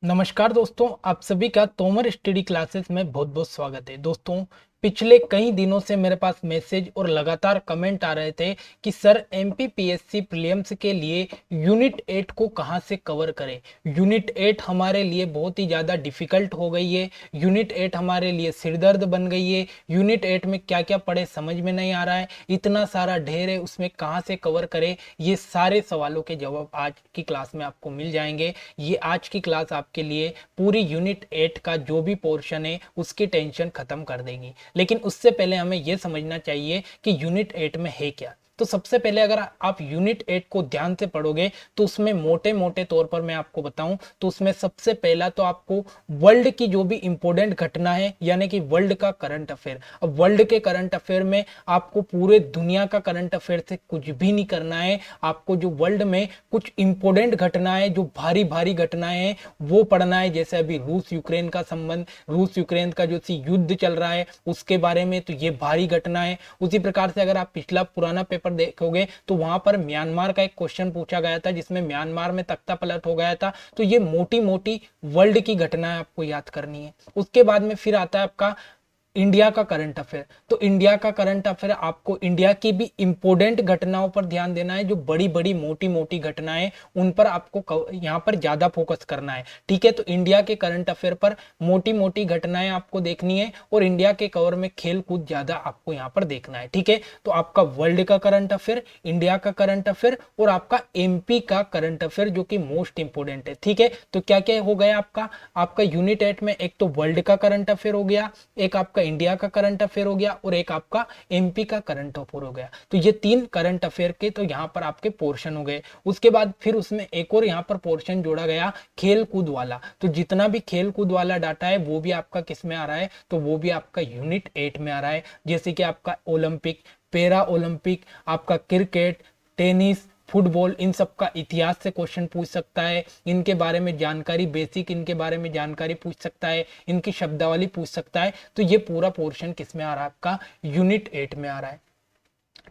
नमस्कार दोस्तों, आप सभी का तोमर स्टडी क्लासेस में बहुत बहुत स्वागत है। दोस्तों, पिछले कई दिनों से मेरे पास मैसेज और लगातार कमेंट आ रहे थे कि सर एमपीपीएससी प्रीलिम्स के लिए यूनिट 8 को कहां से कवर करें। यूनिट 8 हमारे लिए बहुत ही ज़्यादा डिफिकल्ट हो गई है। यूनिट 8 हमारे लिए सिरदर्द बन गई है। यूनिट 8 में क्या क्या पढ़े समझ में नहीं आ रहा है, इतना सारा ढेर है, उसमें कहां से कवर करें। ये सारे सवालों के जवाब आज की क्लास में आपको मिल जाएंगे। ये आज की क्लास आपके लिए पूरी यूनिट 8 का जो भी पोर्शन है उसकी टेंशन खत्म कर देगी। लेकिन उससे पहले हमें यह समझना चाहिए कि यूनिट 8 में है क्या। तो सबसे पहले अगर आप यूनिट 8 को ध्यान से पढ़ोगे तो उसमें मोटे मोटे तौर पर मैं आपको बताऊं तो उसमें सबसे पहला तो आपको वर्ल्ड की जो भी इंपॉर्टेंट घटना है यानी कि वर्ल्ड का करंट अफेयर। अब वर्ल्ड के करंट अफेयर में आपको पूरे दुनिया का करंट अफेयर से कुछ भी नहीं करना है। आपको जो वर्ल्ड में कुछ इंपॉर्टेंट घटनाएं, जो भारी भारी घटनाएं हैं वो पढ़ना है। जैसे अभी रूस यूक्रेन का संबंध, रूस यूक्रेन का जो युद्ध चल रहा है उसके बारे में, तो ये भारी घटना है। उसी प्रकार से अगर आप पिछला पुराना पेपर देखोगे तो वहां पर म्यांमार का एक क्वेश्चन पूछा गया था जिसमें म्यांमार में तख्ता पलट हो गया था। तो ये मोटी मोटी वर्ल्ड की घटनाएं आपको याद करनी है। उसके बाद में फिर आता है आपका इंडिया का करंट अफेयर। तो इंडिया का करंट अफेयर आपको इंडिया की भी इंपॉर्टेंट घटनाओं पर ध्यान देना है। जो बड़ी बड़ी मोटी मोटी घटनाएं उन पर आपको यहाँ पर ज्यादा फोकस करना है। ठीक है, तो इंडिया के करंट अफेयर पर मोटी मोटी घटनाएं आपको देखनी है और इंडिया के कवर में खेल कूद ज्यादा आपको यहाँ पर देखना है। ठीक है, तो आपका वर्ल्ड का करंट अफेयर, इंडिया का करंट अफेयर और आपका एमपी का करंट अफेयर जो कि मोस्ट इंपोर्टेंट है। ठीक है, तो क्या क्या हो गया आपका आपका यूनिट 8 में, एक तो वर्ल्ड का करंट अफेयर हो गया, एक आपका इंडिया का करंट अफेयर हो गया और एक आपका एमपी का करंट अफेयर हो गया। तो ये तीन करंट अफेयर के तो यहाँ पर आपके पोर्शन हो गए। उसके बाद फिर उसमें एक और यहाँ पर पोर्शन जोड़ा गया खेल कूद वाला। तो जितना भी खेल कूद वाला डाटा है वो भी आपका किस में आ रहा है, तो वो भी आपका यूनिट 8 में आ रहा है। जैसे कि आपका ओलंपिक, पैरा ओलंपिक, आपका क्रिकेट, टेनिस, फुटबॉल, इन सब का इतिहास से क्वेश्चन पूछ सकता है। इनके बारे में जानकारी, बेसिक इनके बारे में जानकारी पूछ सकता है, इनकी शब्दावली पूछ सकता है। तो ये पूरा पोर्शन किस में आ रहा है, आपका यूनिट 8 में आ रहा है।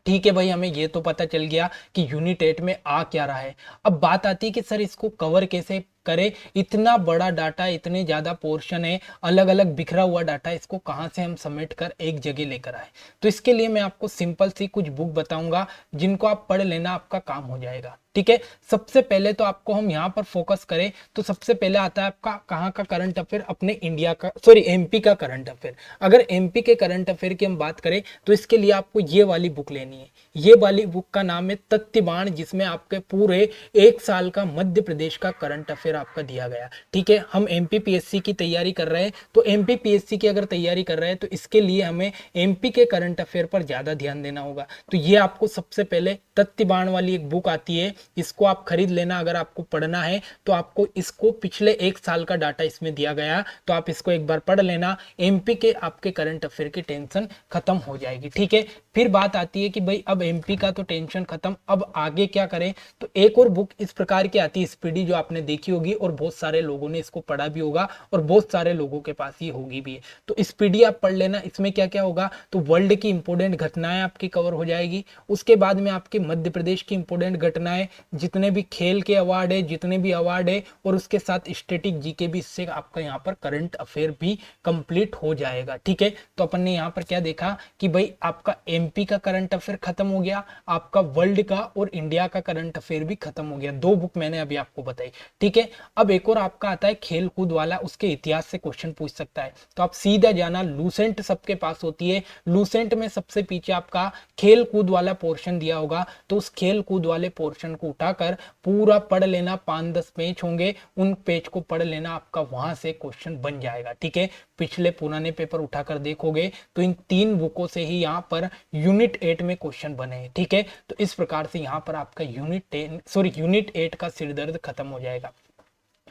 ठीक है भाई, हमें ये तो पता चल गया कि यूनिट 8 में आ क्या रहा है। अब बात आती है कि सर इसको कवर कैसे करे। इतना बड़ा डाटा, इतने ज्यादा पोर्शन है, अलग अलग बिखरा हुआ डाटा, इसको कहां से हम समेट कर एक जगह लेकर आए। तो इसके लिए मैं आपको सिंपल सी कुछ बुक बताऊंगा जिनको आप पढ़ लेना, आपका काम हो जाएगा। ठीक है, सबसे पहले तो आपको हम यहाँ पर फोकस करें तो सबसे पहले आता है आपका कहाँ का करंट अफेयर, अपने इंडिया का, सॉरी एमपी का करंट अफेयर। अगर एमपी के करंट अफेयर की हम बात करें तो इसके लिए आपको ये वाली बुक लेनी है। ये वाली बुक का नाम है तथ्यबाण, जिसमें आपके पूरे एक साल का मध्य प्रदेश का करंट अफेयर आपका दिया गया। ठीक है, हम एमपीपीएससी की तैयारी कर रहे हैं तो एमपीपीएससी की अगर तैयारी कर रहे हैं तो इसके लिए हमें एमपी के करंट अफेयर पर ज्यादा ध्यान देना होगा। तो ये आपको सबसे पहले तथ्यबाण वाली एक बुक आती है, इसको आप खरीद लेना। अगर आपको पढ़ना है तो आपको इसको पिछले एक साल का डाटा इसमें दिया गया, तो आप इसको एक बार पढ़ लेना। एमपी के आपके करंट अफेयर की टेंशन खत्म हो जाएगी। ठीक है, फिर बात आती है कि भाई अब एमपी का तो टेंशन खत्म, अब आगे क्या करें। तो एक और बुक इस प्रकार की आती है स्पीडी, जो आपने देखी होगी और बहुत सारे लोगों ने इसको पढ़ा भी होगा और बहुत सारे लोगों के पास ये होगी भी है। तो स्पीडी आप पढ़ लेना। इसमें क्या क्या होगा, तो वर्ल्ड की इंपोर्टेंट घटनाएं आपकी कवर हो जाएगी। उसके बाद में आपके मध्य प्रदेश की इंपोर्टेंट घटनाएं, जितने भी खेल के अवार्ड है, जितने भी अवार्ड है, और उसके साथ स्टैटिक जीके भी, इससे आपका यहाँ पर करंट अफेयर भी कंप्लीट हो जाएगा। ठीक है, तो अपन ने यहाँ पर क्या देखा कि भाई आपका एमपी का करंट अफेयर खत्म हो गया, आपका वर्ल्ड का और इंडिया का करंट अफेयर भी खत्म हो गया। दो बुक मैंने अभी आपको बताई। ठीक है, अब एक और आपका आता है खेल कूद वाला, उसके इतिहास से क्वेश्चन पूछ सकता है। तो आप सीधा जाना, लूसेंट सबके पास होती है, लूसेंट में सबसे पीछे आपका खेल कूद वाला पोर्शन दिया होगा। तो उस खेल कूद वाले पोर्शन को उठाकर पूरा पढ़ लेना। 5-10 पेज होंगे, उन पेज को पढ़ लेना, आपका वहां से क्वेश्चन बन जाएगा। ठीक है, पिछले पुराने पेपर उठाकर देखोगे तो इन तीन बुकों से ही यहाँ पर यूनिट 8 में क्वेश्चन बने हैं। ठीक है, तो इस प्रकार से यहाँ पर आपका यूनिट 8 का सिरदर्द खत्म हो जाएगा।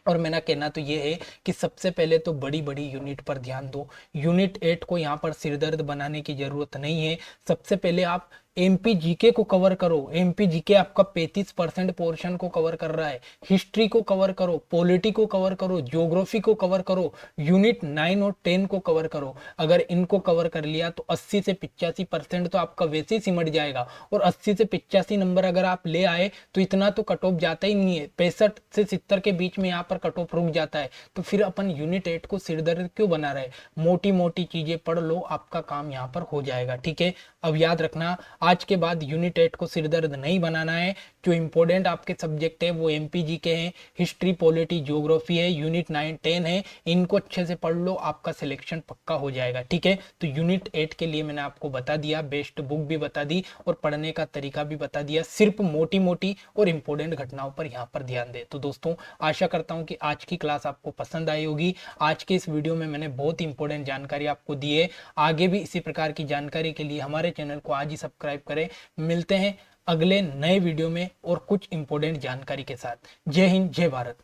और मेरा कहना तो ये है कि सबसे पहले तो बड़ी बड़ी यूनिट पर ध्यान दो। यूनिट 8 को यहाँ पर सिरदर्द बनाने की जरूरत नहीं है। सबसे पहले आप एमपी जीके को कवर करो। एमपी जीके आपका 35% पोर्शन को कवर कर रहा है। हिस्ट्री को कवर करो, पॉलिटी को कवर करो, ज्योग्राफी को कवर करो, यूनिट 9 और 10 को कवर करो। अगर इनको कवर कर लिया तो 80 से 85% तो आपका वैसे ही सिमट जाएगा। और 80 से 85 नंबर अगर आप ले आए तो इतना तो कट ऑफ जाता ही नहीं है, 65 से 70 के बीच में यहाँ पर कट ऑफ रुक जाता है। तो फिर अपन यूनिट 8 को सिरदर्द क्यों बना रहे? मोटी मोटी चीजें पढ़ लो, आपका काम यहाँ पर हो जाएगा। ठीक है, अब याद रखना, आज के बाद यूनिट 8 को सिरदर्द नहीं बनाना है। जो इंपॉर्टेंट आपके सब्जेक्ट है वो एमपीजी के हैं, हिस्ट्री, पॉलिटी, ज्योग्राफी है, यूनिट 9 10 है। इनको अच्छे से पढ़ लो, आपका सिलेक्शन पक्का हो जाएगा। ठीक है, तो यूनिट 8 के लिए मैंने आपको बता दिया, बेस्ट बुक भी बता दी और पढ़ने का तरीका भी बता दिया। सिर्फ मोटी मोटी और इंपॉर्टेंट घटनाओं पर यहाँ पर ध्यान दे। तो दोस्तों, आशा करता हूँ कि आज की क्लास आपको पसंद आई होगी। आज के इस वीडियो में मैंने बहुत इंपॉर्टेंट जानकारी आपको दी है। आगे भी इसी प्रकार की जानकारी के लिए हमारे चैनल को आज ही सब्सक्राइब करें। मिलते हैं अगले नए वीडियो में और कुछ इंपॉर्टेंट जानकारी के साथ। जय हिंद, जय भारत।